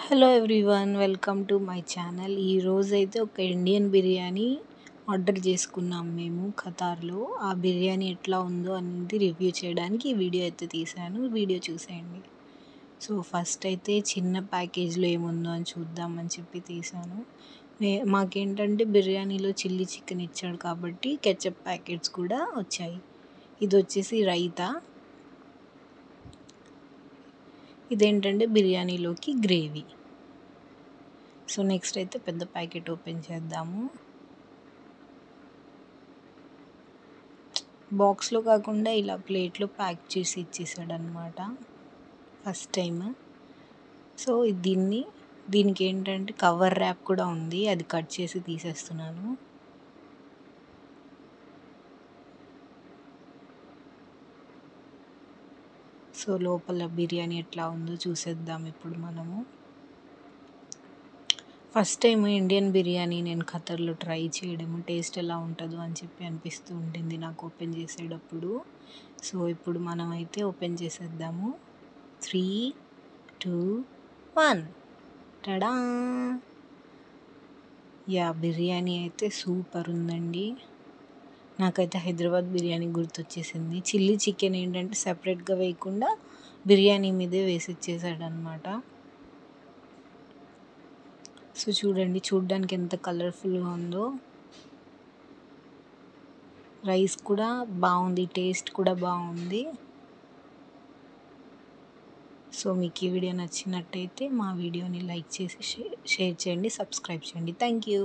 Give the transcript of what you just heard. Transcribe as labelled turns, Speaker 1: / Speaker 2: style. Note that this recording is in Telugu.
Speaker 1: Hello everyone, welcome to my channel. ఈరోజైతే ఒక ఇండియన్ బిర్యానీ ఆర్డర్ చేసుకున్నాం మేము ఖతార్లో. ఆ బిర్యానీ ఎట్లా ఉందో అనేది రివ్యూ చేయడానికి ఈ వీడియో అయితే తీశాను. వీడియో చూసేయండి. సో ఫస్ట్ అయితే చిన్న ప్యాకేజ్లో ఏముందో అని చూద్దామని చెప్పి తీశాను. మాకేంటంటే బిర్యానీలో చిల్లీ చికెన్ ఇచ్చాడు కాబట్టి కెచప్ ప్యాకెట్స్ కూడా వచ్చాయి. ఇది వచ్చేసి రైతా, ఇదేంటంటే బిర్యానీలోకి గ్రేవీ. సో నెక్స్ట్ అయితే పెద్ద ప్యాకెట్ ఓపెన్ చేద్దాము. బాక్స్లో కాకుండా ఇలా ప్లేట్లో ప్యాక్ చేసి ఇచ్చేసాడు అనమాట ఫస్ట్ టైం. సో దీనికి ఏంటంటే కవర్ ర్యాప్ కూడా ఉంది, అది కట్ చేసి తీసేస్తున్నాను. సో లోపల బిర్యానీ ఎట్లా ఉందో చూసేద్దాం ఇప్పుడు మనము. ఫస్ట్ టైం ఇండియన్ బిర్యానీ నేను ఖతర్లో ట్రై చేయడము, టేస్ట్ ఎలా ఉంటుందో అని చెప్పి అనిపిస్తూ ఉంటుంది నాకు ఓపెన్ చేసేటప్పుడు. సో ఇప్పుడు మనమైతే ఓపెన్ చేసేద్దాము. 3, 2, 1 టడా! బిర్యానీ అయితే సూపర్ ఉందండి. నాకైతే హైదరాబాద్ బిర్యానీ గుర్తొచ్చేసింది. చిల్లీ చికెన్ ఏంటంటే సపరేట్గా వేయకుండా బిర్యానీ మీదే వేసి ఇచ్చేసాడనమాట. సో చూడడానికి ఎంత కలర్ఫుల్గా ఉందో. రైస్ కూడా బాగుంది, టేస్ట్ కూడా బాగుంది. సో మీకు ఈ వీడియో నచ్చినట్టయితే మా వీడియోని లైక్ చేసి షేర్ చేయండి, సబ్స్క్రైబ్ చేయండి. Thank you.